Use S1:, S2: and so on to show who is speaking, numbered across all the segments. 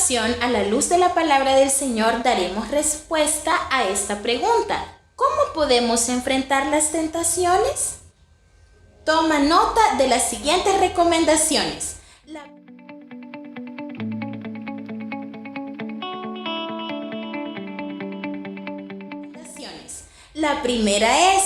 S1: continuación, a la luz de la palabra del Señor, daremos respuesta a esta pregunta. ¿Cómo podemos enfrentar las tentaciones? Toma nota de las siguientes recomendaciones. La primera es: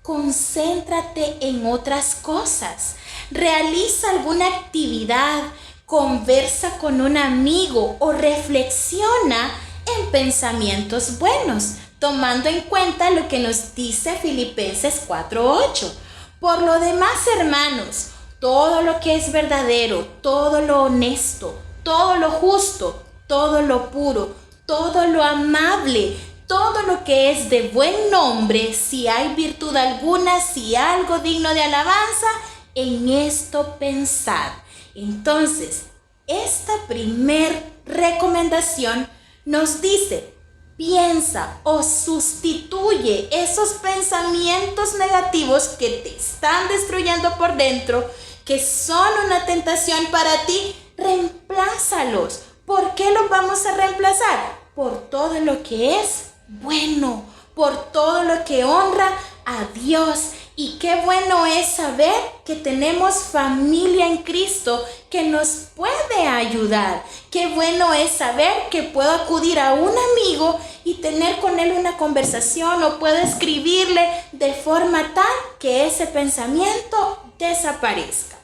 S1: concéntrate en otras cosas. Realiza alguna actividad, conversa con un amigo o reflexiona en pensamientos buenos, tomando en cuenta lo que nos dice Filipenses 4:8. Por lo demás, hermanos, todo lo que es verdadero, todo lo honesto, todo lo justo, todo lo puro, todo lo amable, todo lo que es de buen nombre, si hay virtud alguna, si algo digno de alabanza, en esto pensad. Entonces, esta primer recomendación nos dice: piensa o sustituye esos pensamientos negativos que te están destruyendo por dentro, que son una tentación para ti. Reemplázalos. ¿Por qué los vamos a reemplazar? Por todo lo que es bueno, por todo lo que honra a Dios. Y qué bueno es saber que tenemos familia en Cristo que nos puede ayudar. Qué bueno es saber que puedo acudir a un amigo y tener con él una conversación, o puedo escribirle de forma tal que ese pensamiento desaparezca.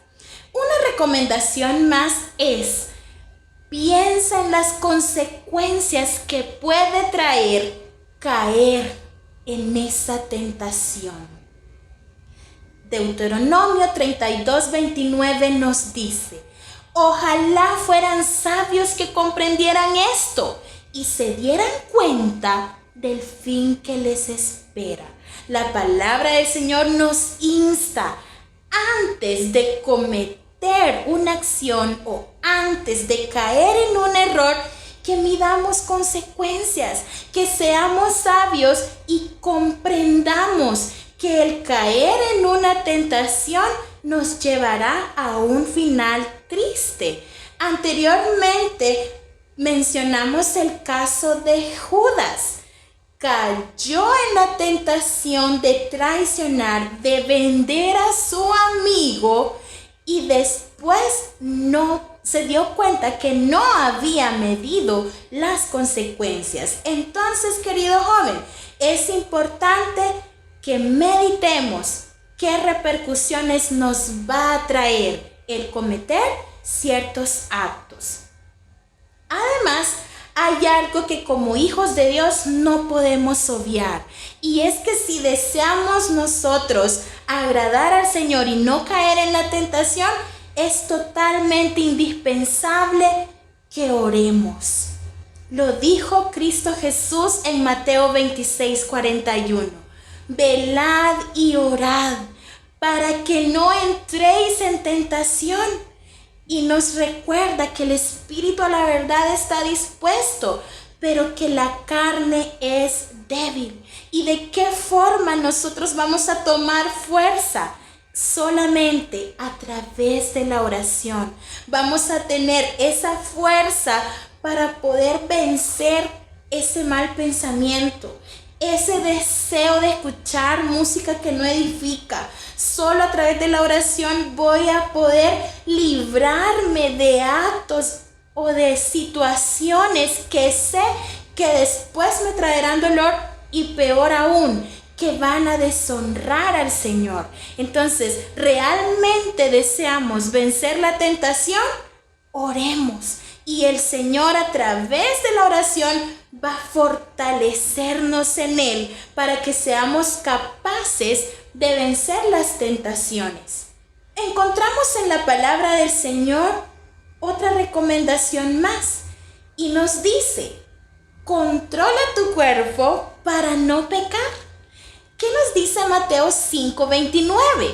S1: Una recomendación más es: piensa en las consecuencias que puede traer caer en esa tentación. Deuteronomio 32:29 nos dice: ojalá fueran sabios que comprendieran esto y se dieran cuenta del fin que les espera. La palabra del Señor nos insta, antes de cometer una acción o antes de caer en un error, que midamos consecuencias, que seamos sabios y comprendamos que el caer en una tentación nos llevará a un final triste. Anteriormente mencionamos el caso de Judas. Cayó en la tentación de traicionar, de vender a su amigo, y después se dio cuenta que no había medido las consecuencias. Entonces, querido joven, es importante que meditemos qué repercusiones nos va a traer el cometer ciertos actos. Además, hay algo que como hijos de Dios no podemos obviar, y es que si deseamos nosotros agradar al Señor y no caer en la tentación, es totalmente indispensable que oremos. Lo dijo Cristo Jesús en Mateo 26:41. Velad y orad para que no entréis en tentación. Y nos recuerda que el espíritu a la verdad está dispuesto, pero que la carne es débil. ¿Y de qué forma nosotros vamos a tomar fuerza? Solamente a través de la oración. Vamos a tener esa fuerza para poder vencer ese mal pensamiento, ese deseo de escuchar música que no edifica. Solo a través de la oración voy a poder librarme de actos o de situaciones que sé que después me traerán dolor, y peor aún, que van a deshonrar al Señor. Entonces, ¿realmente deseamos vencer la tentación? Oremos, y el Señor, a través de la oración, va a fortalecernos en Él para que seamos capaces de vencer las tentaciones. Encontramos en la palabra del Señor otra recomendación más, y nos dice: controla tu cuerpo para no pecar. ¿Qué nos dice Mateo 5:29?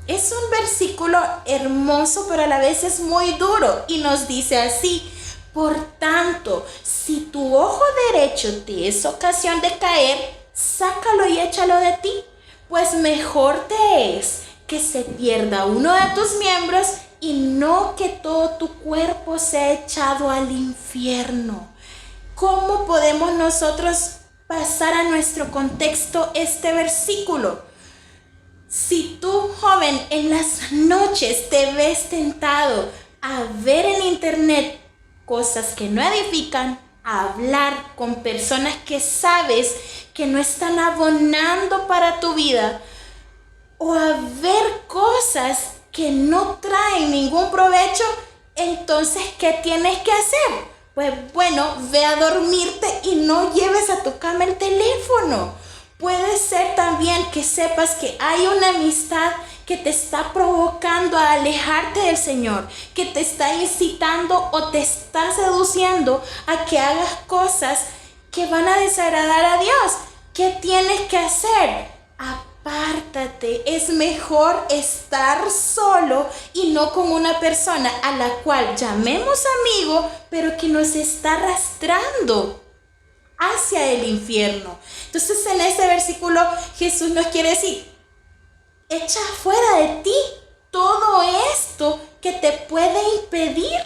S1: Es un versículo hermoso, pero a la vez es muy duro, y nos dice así: por tanto, si tu ojo derecho te es ocasión de caer, sácalo y échalo de ti, pues mejor te es que se pierda uno de tus miembros y no que todo tu cuerpo sea echado al infierno. ¿Cómo podemos nosotros pasar a nuestro contexto este versículo? Si tú, joven, en las noches te ves tentado a ver en internet cosas que no edifican, a hablar con personas que sabes que no están abonando para tu vida, o a ver cosas que no traen ningún provecho, entonces, ¿qué tienes que hacer? Pues bueno, ve a dormirte y no lleves a tu cama el teléfono. Puede ser también que sepas que hay una amistad que te está provocando a alejarte del Señor, que te está incitando o te está seduciendo a que hagas cosas que van a desagradar a Dios. ¿Qué tienes que hacer? Apártate. Es mejor estar solo y no con una persona a la cual llamemos amigo, pero que nos está arrastrando hacia el infierno. Entonces, en este versículo Jesús nos quiere decir: echa fuera de ti todo esto que te puede impedir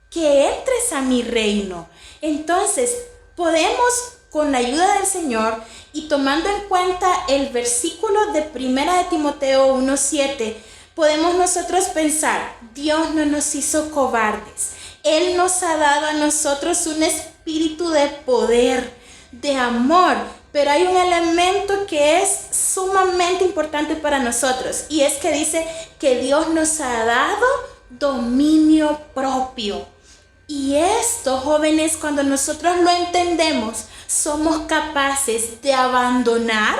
S1: que entres a mi reino. Entonces, podemos, con la ayuda del Señor y tomando en cuenta el versículo de 1 de Timoteo 1:7, podemos nosotros pensar: Dios no nos hizo cobardes. Él nos ha dado a nosotros un espíritu de poder, de amor, pero hay un elemento que es sumamente importante para nosotros, y es que dice que Dios nos ha dado dominio propio. Y esto, jóvenes, cuando nosotros lo entendemos, somos capaces de abandonar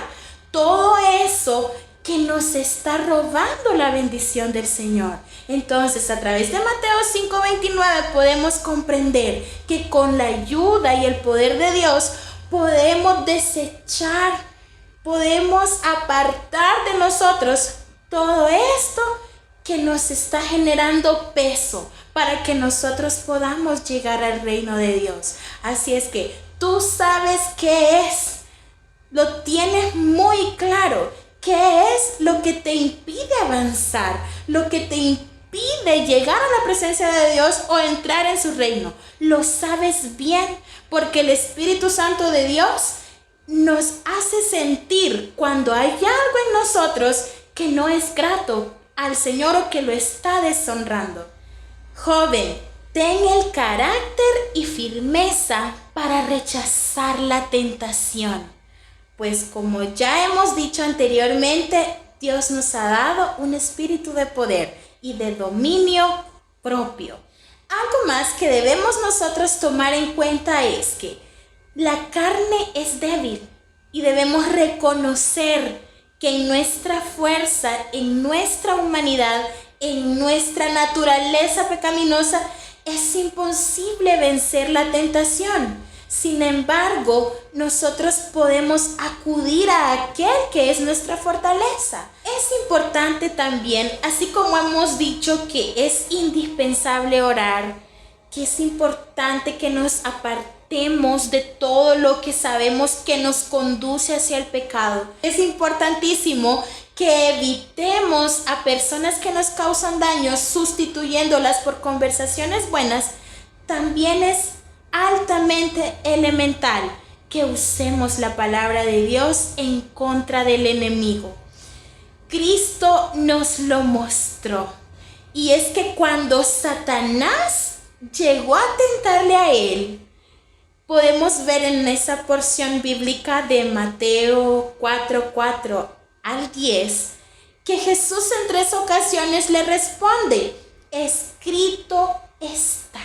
S1: todo eso que nos está robando la bendición del Señor. Entonces, a través de Mateo 5:29 podemos comprender que con la ayuda y el poder de Dios podemos desechar, podemos apartar de nosotros todo esto que nos está generando peso para que nosotros podamos llegar al reino de Dios. Así es que tú sabes qué es, lo tienes muy claro. ¿Qué es lo que te impide avanzar? Lo que te impide llegar a la presencia de Dios o entrar en su reino. Lo sabes bien, porque el Espíritu Santo de Dios nos hace sentir cuando hay algo en nosotros que no es grato al Señor o que lo está deshonrando. Joven, ten el carácter y firmeza para rechazar la tentación. Pues como ya hemos dicho anteriormente, Dios nos ha dado un espíritu de poder y de dominio propio. Algo más que debemos nosotros tomar en cuenta es que la carne es débil y debemos reconocer que en nuestra fuerza, en nuestra humanidad, en nuestra naturaleza pecaminosa, es imposible vencer la tentación. Sin embargo, nosotros podemos acudir a aquel que es nuestra fortaleza. Es importante también, así como hemos dicho que es indispensable orar, que es importante que nos apartemos de todo lo que sabemos que nos conduce hacia el pecado. Es importantísimo que evitemos a personas que nos causan daño sustituyéndolas por conversaciones buenas. También es altamente elemental que usemos la palabra de Dios en contra del enemigo. Cristo nos lo mostró, y es que cuando Satanás llegó a tentarle a él, podemos ver en esa porción bíblica de Mateo 4:4 al 10 que Jesús en 3 ocasiones le responde: escrito está.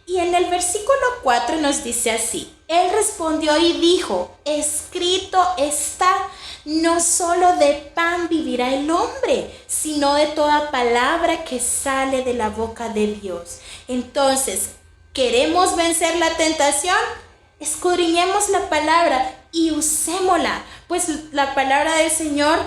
S1: Y en el versículo 4 nos dice así: Él respondió y dijo: escrito está, no solo de pan vivirá el hombre, sino de toda palabra que sale de la boca de Dios. Entonces, ¿queremos vencer la tentación? Escudriñemos la palabra y usémosla, pues la palabra del Señor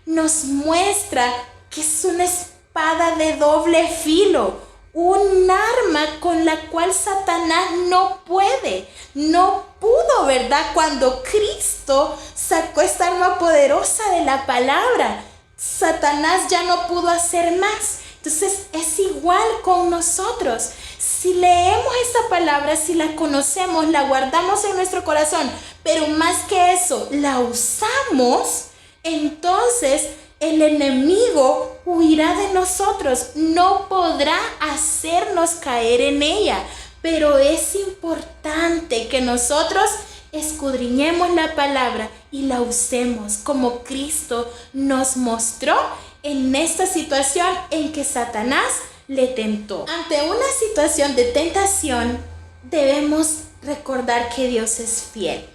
S1: nos muestra que es una espada de doble filo, un arma con la cual Satanás no pudo, ¿verdad? Cuando Cristo sacó esta arma poderosa de la palabra, Satanás ya no pudo hacer más. Entonces es igual con nosotros. Si leemos esta palabra, si la conocemos, la guardamos en nuestro corazón, pero más que eso, la usamos, entonces el enemigo huirá de nosotros, no podrá hacernos caer en ella. Pero es importante que nosotros escudriñemos la palabra y la usemos como Cristo nos mostró en esta situación en que Satanás le tentó. Ante una situación de tentación, debemos recordar que Dios es fiel.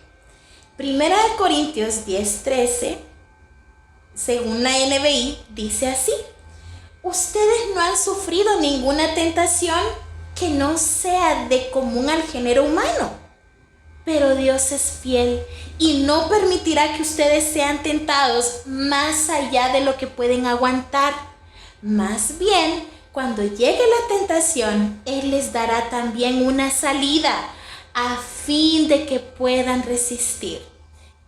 S1: Primera de Corintios 10:13, según la NBI, dice así: ustedes no han sufrido ninguna tentación que no sea de común al género humano, pero Dios es fiel y no permitirá que ustedes sean tentados más allá de lo que pueden aguantar. Más bien, cuando llegue la tentación, Él les dará también una salida a fin de que puedan resistir.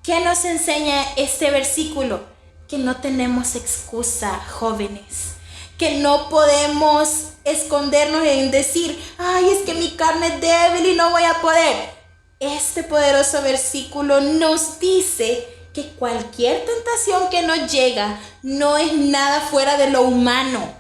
S1: ¿Qué nos enseña este versículo? Que no tenemos excusa, jóvenes. Que no podemos escondernos en decir, ay, es que mi carne es débil y no voy a poder. Este poderoso versículo nos dice que cualquier tentación que nos llega no es nada fuera de lo humano.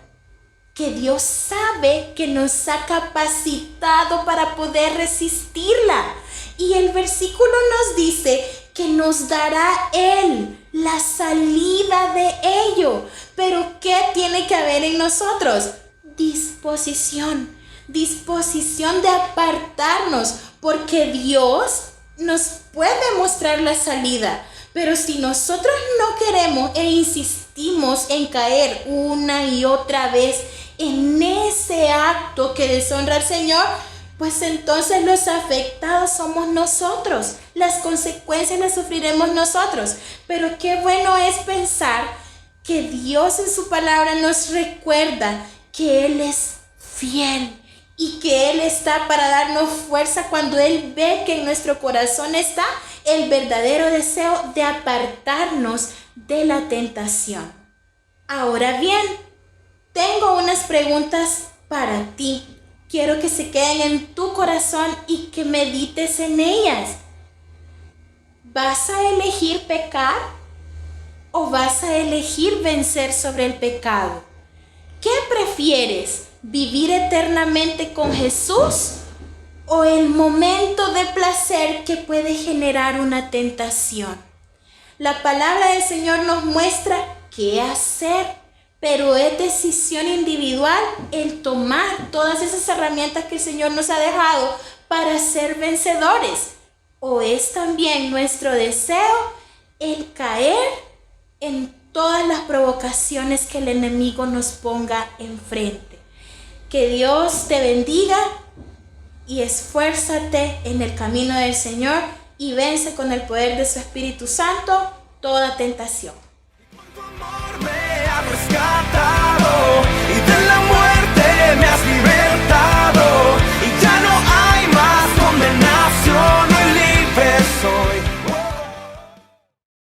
S1: Que Dios sabe que nos ha capacitado para poder resistirla. Y el versículo nos dice que nos dará Él la salida de ello. Pero ¿qué tiene que haber en nosotros? Disposición de apartarnos, porque Dios nos puede mostrar la salida. Pero si nosotros no queremos e insistimos en caer una y otra vez en ese acto que deshonra al Señor, pues entonces los afectados somos nosotros. Las consecuencias las sufriremos nosotros. Pero qué bueno es pensar que Dios en su palabra nos recuerda que Él es fiel y que Él está para darnos fuerza cuando Él ve que en nuestro corazón está el verdadero deseo de apartarnos de la tentación. Ahora bien, tengo unas preguntas para ti. Quiero que se queden en tu corazón y que medites en ellas. ¿Vas a elegir pecar o vas a elegir vencer sobre el pecado? ¿Qué prefieres? ¿Vivir eternamente con Jesús o el momento de placer que puede generar una tentación? La palabra del Señor nos muestra qué hacer, pero es decisión individual el tomar todas esas herramientas que el Señor nos ha dejado para ser vencedores. ¿O es también nuestro deseo el caer en todas las provocaciones que el enemigo nos ponga enfrente? Que Dios te bendiga y esfuérzate en el camino del Señor y vence con el poder de su Espíritu Santo toda tentación.